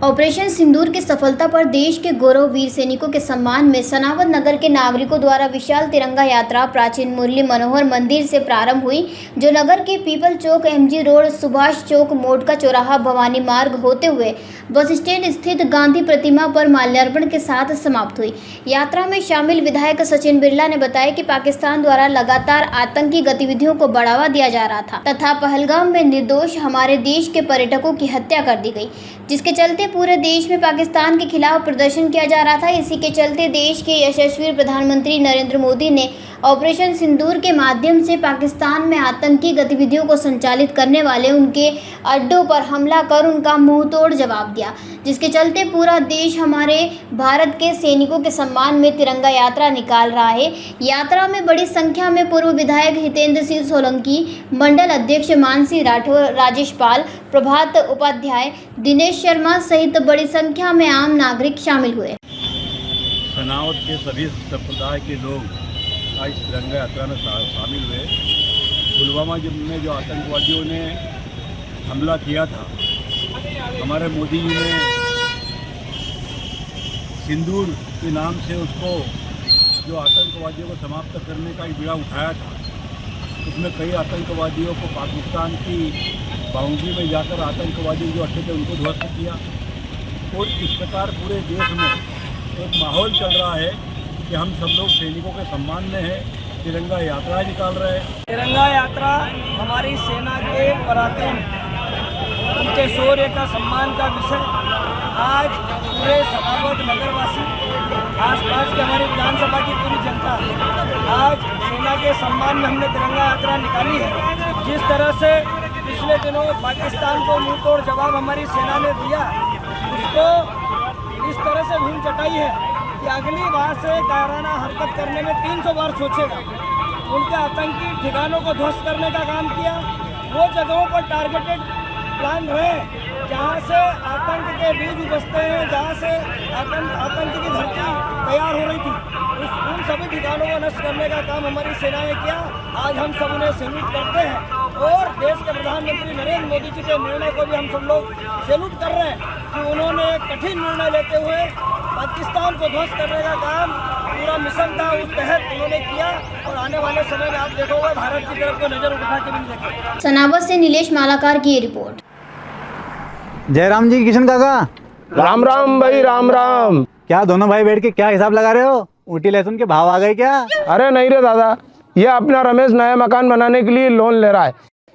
Operation सिंदूर की सफलता पर देश के गौरव वीर सैनिकों के सम्मान में सनावद नगर के नागरिकों द्वारा विशाल तिरंगा यात्रा प्राचीन मुरली मनोहर मंदिर से प्रारंभ हुई, जो नगर के पीपल चौक, एमजी रोड, सुभाष चौक, मोटका चौराहा, भवानी मार्ग होते हुए बस स्टैंड स्थित गांधी प्रतिमा पर माल्यार्पण के साथ समाप्त हुई। यात्रा में शामिल विधायक सचिन बिरला ने बताया कि पाकिस्तान द्वारा लगातार आतंकी गतिविधियों को बढ़ावा दिया जा रहा था तथा पहलगाम में निर्दोष हमारे देश के पर्यटकों की हत्या कर दी गई, जिसके चलते पूरे देश में पाकिस्तान के खिलाफ प्रदर्शन किया जा रहा था। इसी के चलते देश के यशस्वी प्रधानमंत्री नरेंद्र मोदी ने ऑपरेशन सिंदूर के माध्यम से पाकिस्तान में आतंकी गतिविधियों को संचालित करने वाले उनके अड्डों पर हमला कर उनका मुंहतोड़ जवाब दिया, जिसके चलते पूरा देश हमारे भारत के सैनिकों के सम्मान में तिरंगा यात्रा निकाल रहा है। यात्रा में बड़ी संख्या में पूर्व विधायक हितेंद्र सिंह सोलंकी, मंडल अध्यक्ष मानसी राठौर, राजेश पाल, प्रभात उपाध्याय, दिनेश शर्मा सहित बड़ी संख्या में आम नागरिक शामिल हुए। सनावद के सभी संप्रदाय के लोग आज तिरंगा यात्रा में शामिल हुए। पुलवामा में जो आतंकवादियों ने हमला किया था, हमारे मोदी जी ने सिंदूर के नाम से उसको जो आतंकवादियों को समाप्त करने का एक बीड़ा उठाया था, उसमें कई आतंकवादियों को पाकिस्तान की बाउंड्री में जाकर आतंकवादी जो अड्डे थे उनको ध्वस्त किया। और इस प्रकार पूरे देश में एक माहौल चल रहा है कि हम सब लोग सैनिकों के सम्मान में हैं, तिरंगा यात्रा निकाल रहे हैं। तिरंगा यात्रा हमारी सेना के पराक्रम, उनके शौर्य का सम्मान का विषय। आज पूरे सनावद नगरवासी, आसपास के हमारी विधानसभा की पूरी जनता आज सेना के सम्मान में हमने तिरंगा यात्रा निकाली है। जिस तरह से पिछले दिनों पाकिस्तान को मुंहतोड़ जवाब हमारी सेना ने दिया, उसको इस तरह से धूम चटाई है कि अगली बार से कायराना हरकत करने में 300 बार सोचेगा। उनके आतंकी ठिकानों को ध्वस्त करने का काम किया। वो जगहों पर टारगेटेड प्लान रहे जहाँ से आतंक के बीज उपजते हैं, जहाँ से आतंक की धरती तैयार हो रही थी, उन सभी ठिकानों को नष्ट करने का काम हमारी सेना ने किया। आज हम सब उन्हें सैल्यूट करते हैं और देश के प्रधानमंत्री नरेंद्र मोदी जी के निर्णय को भी हम सब लोग सैल्यूट कर रहे हैं कि उन्होंने एक कठिन निर्णय लेते हुए पाकिस्तान को ध्वस्त करने का काम, पूरा मिशन था, उस तहत उन्होंने किया। और आने वाले समय में आप देखोगे भारत की तरफ को नजर उठा के भी नहीं देखेंगे। सनावद से नीलेश मालाकार की ये रिपोर्ट। जयराम जी, किशन काका, राम राम भाई, राम राम। क्या दोनों भाई बैठ के क्या हिसाब लगा रहे हो? ऊटी लहसुन के भाव आ गए क्या? अरे नहीं रे दादा, ये अपना रमेश नया मकान बनाने के लिए लोन ले रहा है।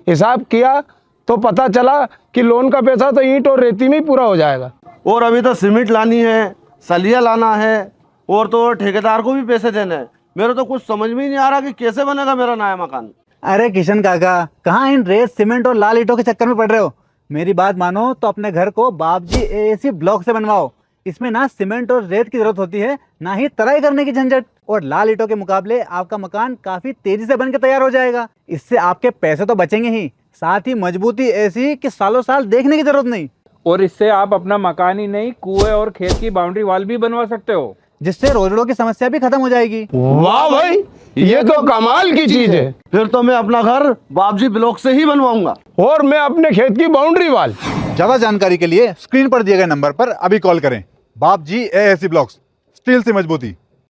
हिसाब किया तो पता चला कि लोन का पैसा तो ईंट और रेती में ही पूरा हो जाएगा। और अभी तो सीमेंट लानी है, सलिया लाना है और तो ठेकेदार को भी पैसे देने हैं। मेरे तो कुछ समझ में ही नहीं आ रहा कि कैसे बनेगा मेरा नया मकान। अरे किशन काका, कहाँ इन रेत, सीमेंट और लाल ईंटों के चक्कर में पड़ रहे हो? मेरी बात मानो तो अपने घर को बाबजी एएसी ब्लॉक से बनवाओ। इसमें ना सीमेंट और रेत की जरूरत होती है, ना ही तराई करने की झंझट। और लाल ईंटों के मुकाबले आपका मकान काफी तेजी से बनकर तैयार हो जाएगा। इससे आपके पैसे तो बचेंगे ही, साथ ही मजबूती ऐसी कि सालों साल देखने की जरूरत नहीं। और इससे आप अपना मकान ही नहीं, कुएं और खेत की बाउंड्री वॉल भी बनवा सकते हो, जिससे रोजड़ों की समस्या भी खत्म हो जाएगी। वाह भाई, ये तो कमाल की चीज है। फिर तो मैं अपना घर बाबजी ब्लॉक से ही बनवाऊंगा। और मैं अपने खेत की बाउंड्री वाल। ज्यादा जानकारी के लिए स्क्रीन पर दिए गए नंबर पर अभी कॉल करें। बाबजी एएसी ब्लॉक्स, स्टील से मजबूती।